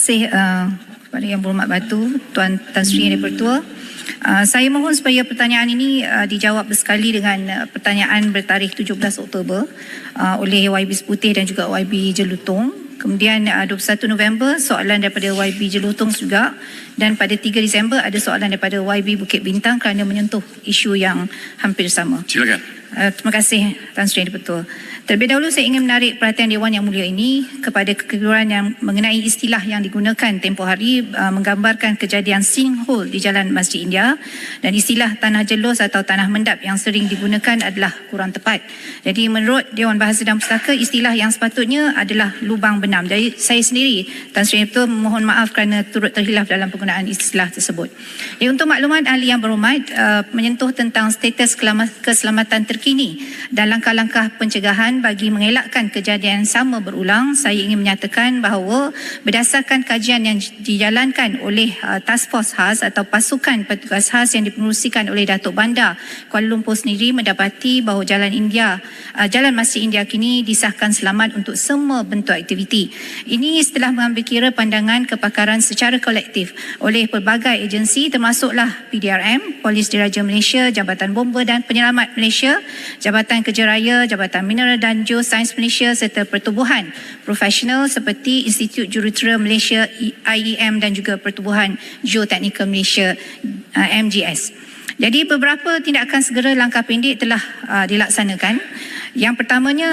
Kepada Yang Berhormat Batu, Tuan Tan Sri Yang Dipertua, saya mohon supaya pertanyaan ini dijawab bersekali dengan pertanyaan bertarikh 17 Oktober oleh YB Seputih dan juga YB Jelutong. Kemudian 21 November soalan daripada YB Jelutong juga, dan pada 3 Disember ada soalan daripada YB Bukit Bintang kerana menyentuh isu yang hampir sama. Silakan. Terima kasih Tan Sri Yang Dipertua. Terlebih dahulu saya ingin menarik perhatian Dewan Yang Mulia ini kepada kekeliruan yang mengenai istilah yang digunakan tempoh hari menggambarkan kejadian sinkhole di Jalan Masjid India, dan istilah tanah jelus atau tanah mendap yang sering digunakan adalah kurang tepat. Jadi menurut Dewan Bahasa dan Pustaka, istilah yang sepatutnya adalah lubang benam. Jadi saya sendiri, Tan Sri Yang Dipertua, mohon maaf kerana turut terhilaf dalam penggunaan istilah tersebut. Jadi untuk maklumat ahli yang berhormat, menyentuh tentang status keselamatan terkini dan langkah-langkah pencegahan bagi mengelakkan kejadian sama berulang, saya ingin menyatakan bahawa berdasarkan kajian yang dijalankan oleh Task Force khas atau pasukan petugas khas yang dipengerusikan oleh Datuk Bandar Kuala Lumpur sendiri, mendapati bahawa Jalan Masjid India kini disahkan selamat untuk semua bentuk aktiviti. Ini setelah mengambil kira pandangan kepakaran secara kolektif oleh pelbagai agensi termasuklah PDRM, Polis Diraja Malaysia, Jabatan Bomba dan Penyelamat Malaysia, Jabatan Kerja Raya, Jabatan Mineral dan Geosains Malaysia serta pertubuhan profesional seperti Institut Jurutera Malaysia IEM dan juga Pertubuhan Geoteknikal Malaysia MGS. Jadi beberapa tindakan segera langkah pendek telah dilaksanakan. Yang pertamanya,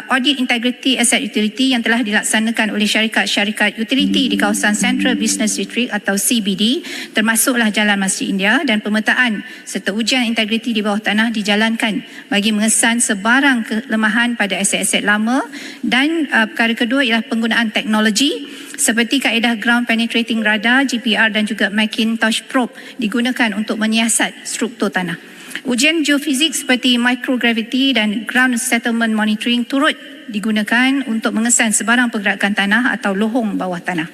audit integrity asset utility yang telah dilaksanakan oleh syarikat-syarikat utility di kawasan Central Business District atau CBD, termasuklah Jalan Masjid India, dan pemetaan serta ujian integriti di bawah tanah dijalankan bagi mengesan sebarang kelemahan pada aset-aset lama. Dan perkara kedua ialah penggunaan teknologi seperti kaedah Ground Penetrating Radar GPR dan juga Macintosh Probe digunakan untuk menyiasat struktur tanah. Ujian geofizik seperti microgravity dan ground settlement monitoring turut digunakan untuk mengesan sebarang pergerakan tanah atau lohong bawah tanah.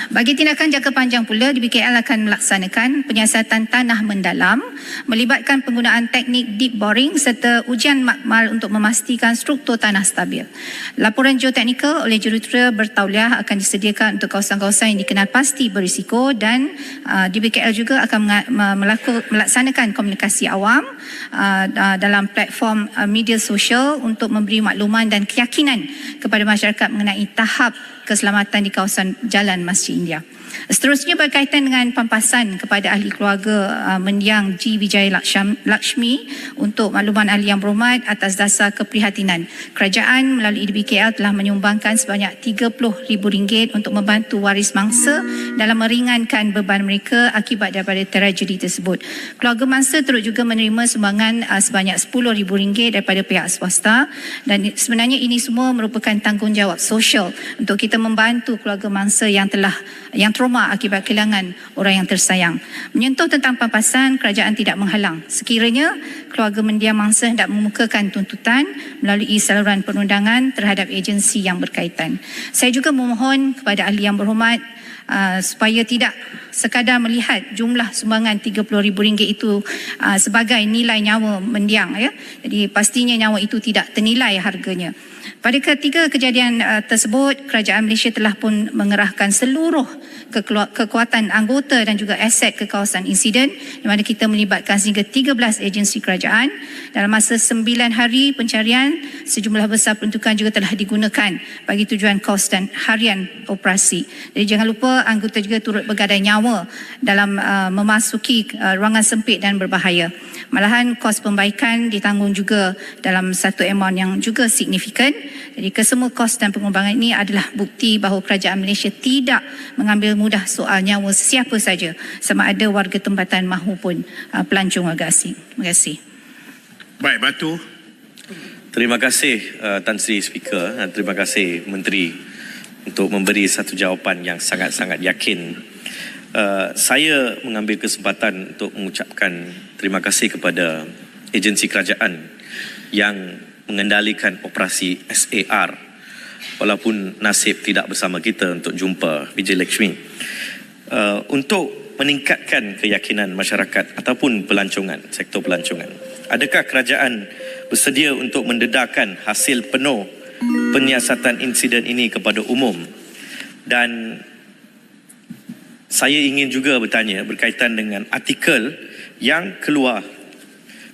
Bagi tindakan jangka panjang pula, DBKL akan melaksanakan penyiasatan tanah mendalam melibatkan penggunaan teknik deep boring serta ujian makmal untuk memastikan struktur tanah stabil. Laporan geoteknikal oleh jurutera bertauliah akan disediakan untuk kawasan-kawasan yang dikenal pasti berisiko, dan DBKL juga akan melaksanakan komunikasi awam dalam platform media sosial untuk memberi makluman dan keyakinan kepada masyarakat mengenai tahap keselamatan di kawasan Jalan Masjid India. Seterusnya, berkaitan dengan pampasan kepada ahli keluarga mendiang G. Vijay Lakshmi, untuk makluman ahli yang berhormat, atas dasar keprihatinan, kerajaan melalui DBKL telah menyumbangkan sebanyak RM30,000 untuk membantu waris mangsa dalam meringankan beban mereka akibat daripada tragedi tersebut. Keluarga mangsa turut juga menerima sumbangan sebanyak RM10,000 daripada pihak swasta, dan sebenarnya ini semua merupakan tanggungjawab sosial untuk kita membantu keluarga mangsa yang trauma akibat kehilangan orang yang tersayang. Menyentuh tentang pampasan, kerajaan tidak menghalang sekiranya keluarga mendiang mangsa hendak mengemukakan tuntutan melalui saluran perundangan terhadap agensi yang berkaitan. Saya juga memohon kepada ahli yang berhormat supaya tidak sekadar melihat jumlah sumbangan RM30,000 itu sebagai nilai nyawa mendiang, ya. Jadi pastinya nyawa itu tidak ternilai harganya. Pada ketiga kejadian tersebut, kerajaan Malaysia telah pun mengerahkan seluruh kekuatan anggota dan juga aset ke kawasan insiden, di mana kita melibatkan sehingga 13 agensi kerajaan. Dalam masa 9 hari pencarian, sejumlah besar peruntukan juga telah digunakan bagi tujuan kos dan harian operasi. Jadi jangan lupa, anggota juga turut bergadai nyawa dalam memasuki ruangan sempit dan berbahaya. Malahan kos pembaikan ditanggung juga dalam satu amount yang juga signifikan. Jadi kesemua kos dan pengembangan ini adalah bukti bahawa kerajaan Malaysia tidak mengambil mudah soal nyawa sesiapa saja, sama ada warga tempatan mahupun pelancong warga asing. Terima kasih. Baik, Batu. Terima kasih Tan Sri Speaker, dan terima kasih Menteri untuk memberi satu jawapan yang sangat-sangat yakin. Saya mengambil kesempatan untuk mengucapkan terima kasih kepada agensi kerajaan yang mengendalikan operasi SAR, walaupun nasib tidak bersama kita untuk jumpa Vijay Lakshmi, untuk meningkatkan keyakinan masyarakat ataupun pelancongan, sektor pelancongan. Adakah kerajaan bersedia untuk mendedarkan hasil penuh penyiasatan insiden ini kepada umum Dan saya ingin juga bertanya berkaitan dengan artikel yang keluar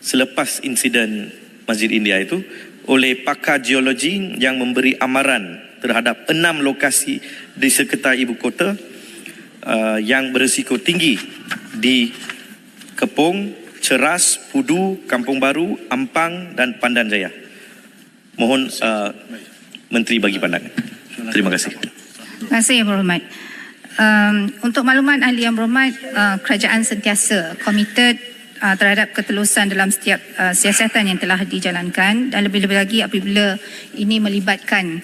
selepas insiden Masjid India itu oleh pakar geologi yang memberi amaran terhadap 6 lokasi di sekitar ibu kota yang berisiko tinggi di Kepong, Ceras, Pudu, Kampung Baru, Ampang dan Pandan Jaya. Mohon Menteri bagi pandangan. Terima kasih. Terima kasih Yang Berhormat. Untuk maklumat ahli Yang Berhormat, kerajaan sentiasa komited terhadap ketelusan dalam setiap siasatan yang telah dijalankan dan lebih-lebih lagi apabila ini melibatkan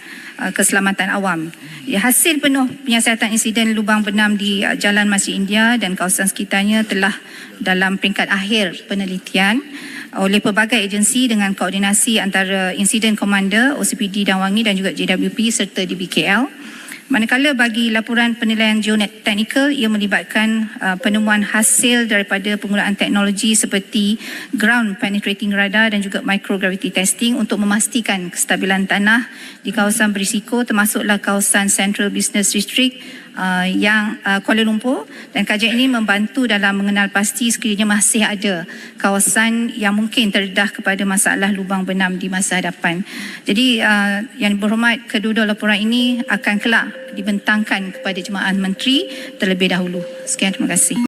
keselamatan awam. Ya, hasil penuh penyiasatan insiden lubang benam di Jalan Masjid India dan kawasan sekitarnya telah dalam peringkat akhir penelitian oleh pelbagai agensi dengan koordinasi antara Insiden Commander, OCPD Dan Wangi dan juga JWP serta DBKL. Manakala bagi laporan penilaian geoteknikal, ia melibatkan penemuan hasil daripada penggunaan teknologi seperti ground penetrating radar dan juga microgravity testing untuk memastikan kestabilan tanah di kawasan berisiko termasuklah kawasan Central Business District yang Kuala Lumpur, dan kajian ini membantu dalam mengenal pasti sekiranya masih ada kawasan yang mungkin terdedah kepada masalah lubang benam di masa hadapan. Jadi Yang Berhormat, kedua-dua laporan ini akan kelak dibentangkan kepada Jemaah Menteri terlebih dahulu. Sekian, terima kasih.